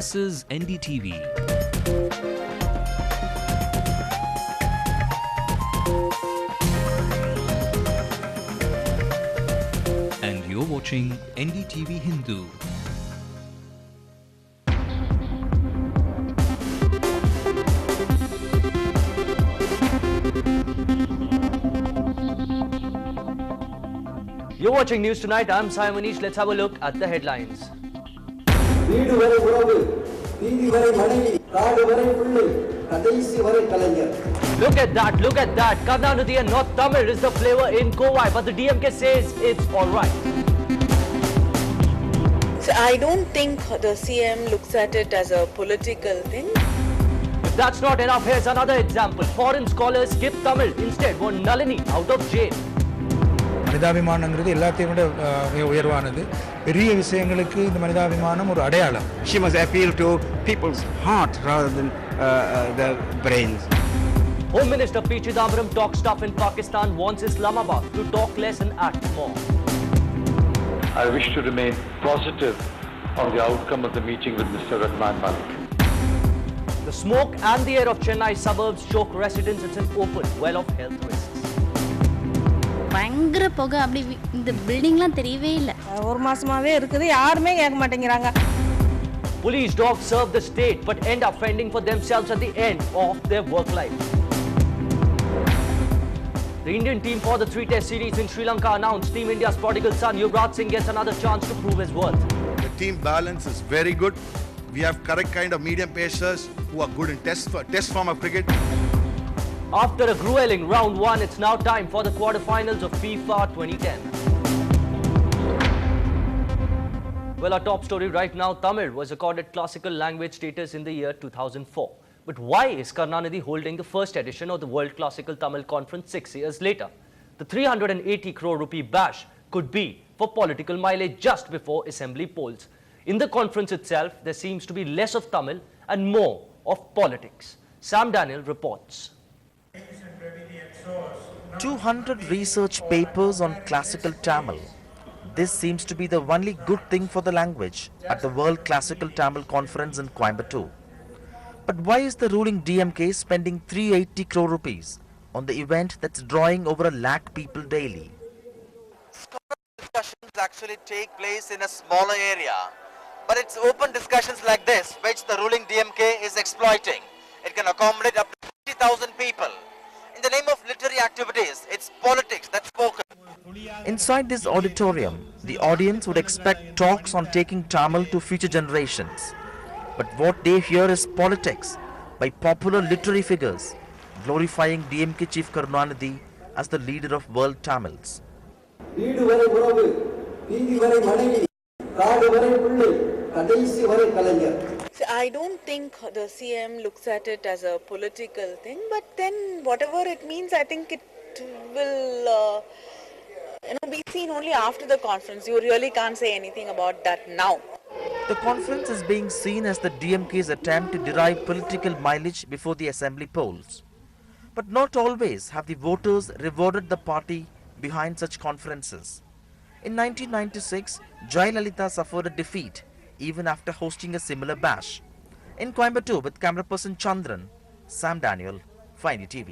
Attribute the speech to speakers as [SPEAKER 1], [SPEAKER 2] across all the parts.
[SPEAKER 1] This is NDTV. And you're watching NDTV Hindu.
[SPEAKER 2] You're watching News Tonight. I'm Sai Manish. Let's have a look at the headlines.
[SPEAKER 3] Look
[SPEAKER 2] at that. Karnanudi and not Tamil is the flavor in Kovai, but the DMK says it's alright.
[SPEAKER 4] So I don't think the CM looks at it as a political thing.
[SPEAKER 2] If that's not enough, here's another example. Foreign scholars skip Tamil, instead want Nalini out of jail.
[SPEAKER 5] மனிதாபிமானங்கிறது எல்லாத்தையும் விட மிக உயர்வானது. பெரிய விஷயங்களுக்கு இந்த மனிதாபிமானம் ஒரு அடையாளம்.
[SPEAKER 6] She must appeal to people's heart rather than the brains.
[SPEAKER 2] Home Minister P. Chidambaram talks tough in Pakistan, wants Islamabad to talk less and act more.
[SPEAKER 7] I wish to remain positive on the outcome of the meeting with Mr. Rahman Malik.
[SPEAKER 2] The smoke and the air of Chennai suburbs choke residents. It's an open well of health risks.
[SPEAKER 8] பயங்கர புகை அப்படி இந்த பில்டிங்லாம் தெரியவே இல்லை.
[SPEAKER 9] ஒரு மாசமாவே இருக்குது, யாருமே கேட்க மாட்டேங்கிறாங்க.
[SPEAKER 2] Police dogs serve the state but end up fending for themselves at the end of their work life. The Indian team for the three-test series in Sri Lanka announced Team India's prodigal son Yuvraj Singh gets another chance to prove his worth.
[SPEAKER 10] The team balance is very good. We have correct kind of medium pacers who are good in test form of cricket.
[SPEAKER 2] After a grueling round one, it's now time for the quarterfinals of FIFA 2010. Well, our top story right now, Tamil was accorded classical language status in the year 2004. But why is Karnanidi holding the first edition of the World Classical Tamil Conference 6 years later? The 380 crore rupee bash could be for political mileage just before assembly polls. In the conference itself, there seems to be less of Tamil and more of politics. Sam Daniel reports.
[SPEAKER 11] 200 research papers on classical Tamil. This seems to be the only good thing for the language at the World Classical Tamil Conference in Coimbatore. But why is the ruling DMK spending 380 crore rupees on the event that's drawing over 1 lakh people daily?
[SPEAKER 12] Scholar discussions actually take place in a smaller area, but it's open discussions like this which the ruling DMK is exploiting. It can accommodate up to 50,000 people. In the name of literary activities, it's politics that's spoken.
[SPEAKER 11] Inside this auditorium, the audience would expect talks on taking Tamil to future generations. But what they hear is politics by popular literary figures, glorifying DMK Chief Karunanidhi as the leader of world Tamils.
[SPEAKER 4] So I don't think the CM looks at it as a political thing, but then whatever it means, I think it will be seen only after the conference. You really can't say anything about that now.
[SPEAKER 11] The conference is being seen as the DMK's attempt to derive political mileage before the assembly polls. But not always have the voters rewarded the party behind such conferences. In 1996, Jayalalitha suffered a defeat even after hosting a similar bash. In Coimbatore with camera person Chandran, Sam Daniel, Fine TV.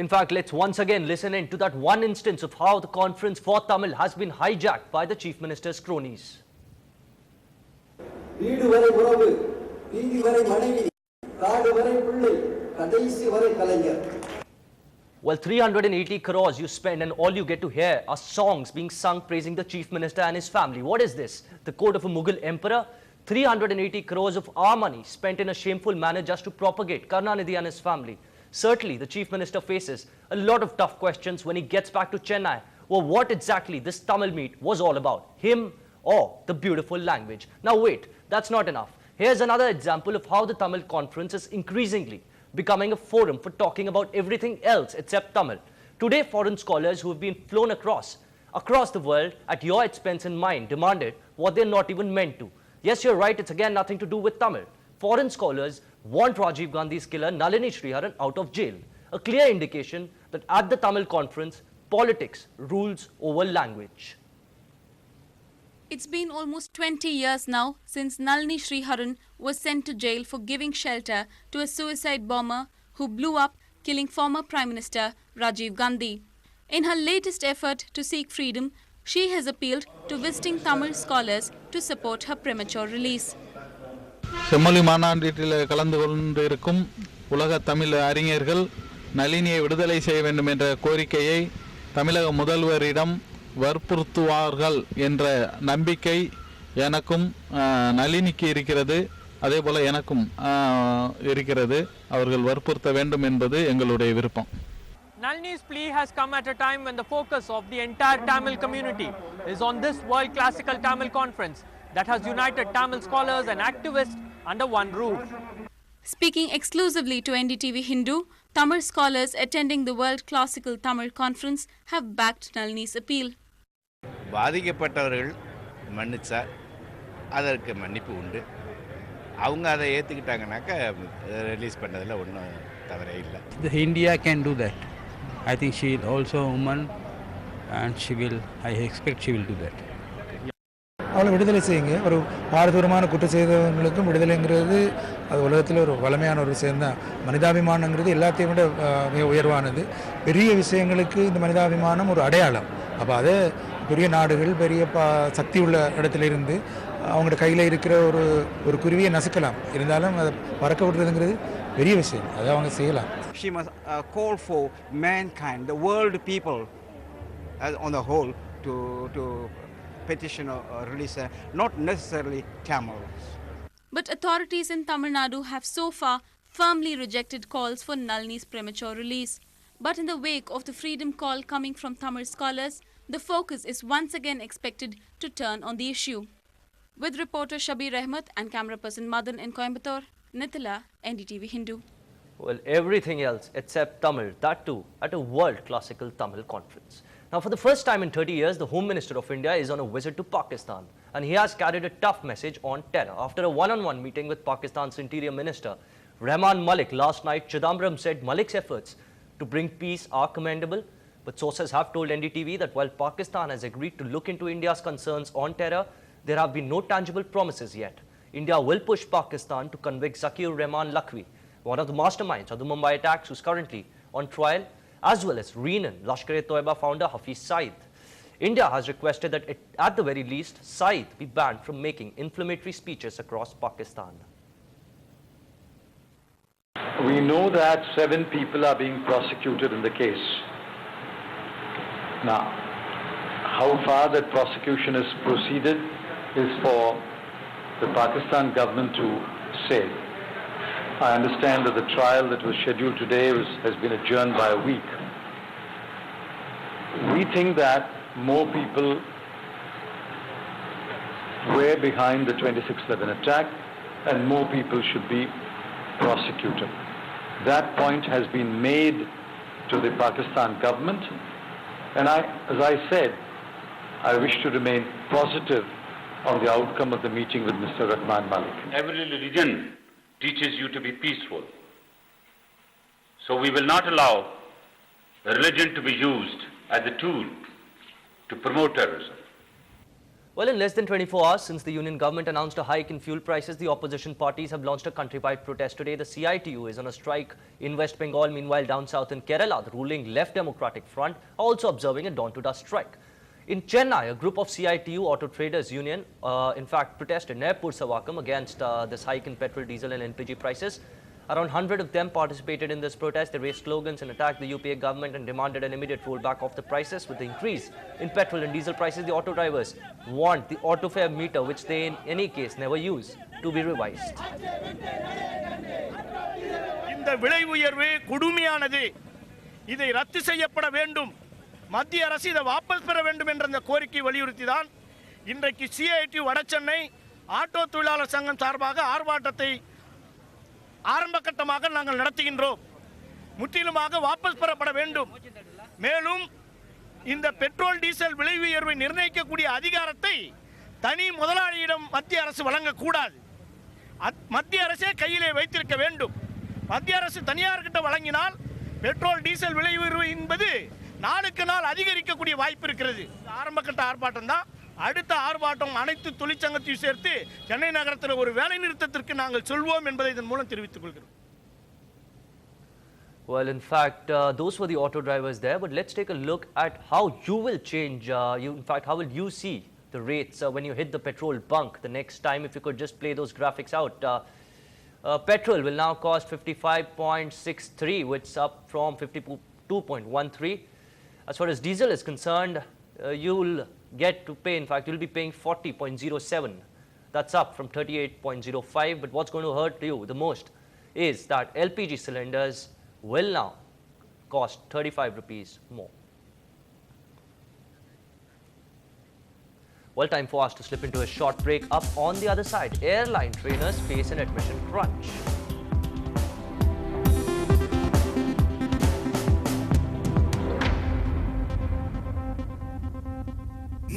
[SPEAKER 2] In fact, let's once again listen in to that one instance of how the conference for Tamil has been hijacked by the Chief Minister's cronies. Well, 380 crores you spend and all you get to hear are songs being sung praising the Chief Minister and his family. What is this? The code of a Mughal emperor? 380 crores of our money spent in a shameful manner just to propagate Karnanidhi and his family. Certainly, the Chief Minister faces a lot of tough questions when he gets back to Chennai. Well, what exactly this Tamil meet was all about? Him or the beautiful language? Now wait, that's not enough. Here's another example of how the Tamil conference is increasingly becoming a forum for talking about everything else except Tamil. Today, foreign scholars who have been flown across the world at your expense and mine demanded what they're not even meant to. Yes, you're right, it's again nothing to do with Tamil. Foreign scholars want Rajiv Gandhi's killer Nalini Sriharan out of jail. A clear indication that at the Tamil conference, politics rules over language.
[SPEAKER 3] It's been almost 20 years now since Nalini Sriharan was sent to jail for giving shelter to a suicide bomber who blew up, killing former Prime Minister Rajiv Gandhi. In her latest effort to seek freedom, she has appealed to visiting Tamil scholars to support her premature release.
[SPEAKER 13] செம்மொழி மாநாட்டில் கலந்து கொண்டிருக்கும் உலக தமிழ் அறிஞர்கள் நளினியை விடுதலை செய்ய வேண்டும் என்ற கோரிக்கையை தமிழக முதல்வரிடம் வற்புறுத்துவார்கள் என்ற நம்பிக்கை எனக்கும் நளினிக்கு இருக்கிறது. அதேபோல எனக்கும் இருக்கிறது. அவர்கள் வற்புறுத்த வேண்டும் என்பது எங்களுடைய விருப்பம்.
[SPEAKER 14] Nalini's plea has come at a time when the focus of the entire Tamil community is on this World Classical Tamil Conference that has united Tamil scholars and activists under one roof.
[SPEAKER 3] Speaking exclusively to NDTV Hindu, Tamil scholars attending the World Classical Tamil Conference have backed Nalini's appeal.
[SPEAKER 15] பாதிக்கப்பட்டவர்கள் மன்னிச்சா அதற்கு மன்னிப்பு உண்டு. அவங்க அதை ஏற்றுக்கிட்டாங்கனாக்கா release பண்ணதில் ஒன்றும் தவறே இல்லை.
[SPEAKER 6] India can do that. I think she is also a woman and I expect she will do that.
[SPEAKER 5] அவளை விடுதலை செய்யுங்க. ஒரு பாரதூரமான குற்றம் செய்தவங்களுக்கும் விடுதலைங்கிறது அது உலகத்தில் ஒரு வளமையான ஒரு விஷயம் தான். மனிதாபிமானங்கிறது எல்லாத்தையும் விட மிக உயர்வானது. பெரிய விஷயங்களுக்கு இந்த மனிதாபிமானம் ஒரு அடையாளம். அப்போ அதை பெரிய நாடுகள் பெரிய சக்தி உள்ள இடத்துல இருந்து அவங்களோட கையில் இருக்கிற ஒரு குருவியை நசுக்கலாம். இருந்தாலும் அதை பறக்க விடுறதுங்கிறது பெரிய விஷயம். அதை அவங்க செய்யலாம்.
[SPEAKER 6] She must call for mankind, the world people on the whole to petition or release, not necessarily Tamils.
[SPEAKER 3] But authorities in Tamil Nadu have so far firmly rejected calls for Nalini's premature release. But in the wake of the freedom call coming from Tamil scholars, the focus is once again expected to turn on the issue. With reporter Shabir Ahmed and camera person Madan in Coimbatore, Nithila, NDTV Hindu.
[SPEAKER 2] Well, everything else except Tamil, that too at a World Classical Tamil Conference. Now, for the first time in 30 years, the Home Minister of India is on a visit to Pakistan, and he has carried a tough message on terror. After a one-on-one meeting with Pakistan's Interior Minister, Rahman Malik, last night, Chidambaram said Malik's efforts to bring peace are commendable, but sources have told NDTV that while Pakistan has agreed to look into India's concerns on terror, there have been no tangible promises yet. India will push Pakistan to convict Zakir Rahman Lakhvi, one of the masterminds of the Mumbai attacks, who's currently on trial, as well as Renan, Lashkar-e-Toiba founder Hafiz Saeed. India has requested that at the very least, Saeed be banned from making inflammatory speeches across Pakistan.
[SPEAKER 7] We know that 7 people are being prosecuted in the case. Now, how far that prosecution is proceeded is for the Pakistan government to say. I understand that the trial that was scheduled today has been adjourned by a week. We think that more people were behind the 26/11 attack and more people should be prosecuted. That point has been made to the Pakistan government, and as I said, I wish to remain positive on the outcome of the meeting with Mr. Rahman Malik.
[SPEAKER 16] Every religion teaches you to be peaceful. So we will not allow religion to be used as a tool to promote terrorism.
[SPEAKER 2] Well, in less than 24 hours since the union government announced a hike in fuel prices, the opposition parties have launched a countrywide protest today. The CITU is on a strike in West Bengal. Meanwhile, down south in Kerala, the ruling Left Democratic Front are also observing a dawn-to-dusk strike. In Chennai, a group of CITU Auto Traders Union, in fact, protested near Pursavakam against this hike in petrol, diesel and LPG prices. Around 100 of them participated in this protest. They raised slogans and attacked the UPA government and demanded an immediate rollback of the prices. With the increase in petrol and diesel prices, the auto drivers want the auto fare meter, which they in any case never use, to be revised.
[SPEAKER 17] இந்த விலை உயர்வு கொடுமையானது. இதை ரத்து செய்யப்பட வேண்டும். மத்திய அரசு இதை வாபஸ் பெற வேண்டும் என்ற அந்த கோரிக்கை வலியுறுத்திதான் இன்றைக்கு சிஐடி வடசென்னை ஆட்டோ தொழிலாளர் சங்கம் சார்பாக ஆர்ப்பாட்டத்தை ஆரம்ப கட்டமாக நாங்கள் நடத்துகின்றோம். முற்றிலுமாக வாபஸ் பெறப்பட வேண்டும். மேலும் இந்த பெட்ரோல் டீசல் விலை உயர்வை நிர்ணயிக்கக்கூடிய அதிகாரத்தை தனி முதலாளியிடம் மத்திய அரசு வழங்கக்கூடாது. மத்திய அரசே கையிலே வைத்திருக்க வேண்டும். மத்திய அரசு தனியார்கிட்ட வழங்கினால் பெட்ரோல் டீசல் விலை உயர்வு என்பது நாளுக்கு நாள் அதிகரிக்கக்கூடிய வாய்ப்பு இருக்கிறது. ஆரம்ப கட்ட ஆர்ப்பாட்டம் தான். அடுத்த ஆர்ப்பாட்டம் அனைத்து தொழிற்சங்கத்தையும் சேர்த்து சென்னை நகரத்தில் ஒரு வேலை நிறுத்தத்திற்கு நாங்கள் சொல்வோம் என்பதை இதன் மூலம் தெரிவித்துக் கொள்கிறோம்.
[SPEAKER 2] Well, in fact, those were the auto drivers there, but let's take a look at how you will change, how will you see the rates when you hit the petrol bunk the next time? If you could just play those graphics out. Petrol will now cost 55.63, which is up from 52.13. As far as diesel is concerned, you'll get to pay, in fact, you'll be paying 40.07. That's up from 38.05. But what's going to hurt you the most is that LPG cylinders will now cost 35 rupees more. Well, time for us to slip into a short break. Up on the other side, airline trainers face an admission crunch.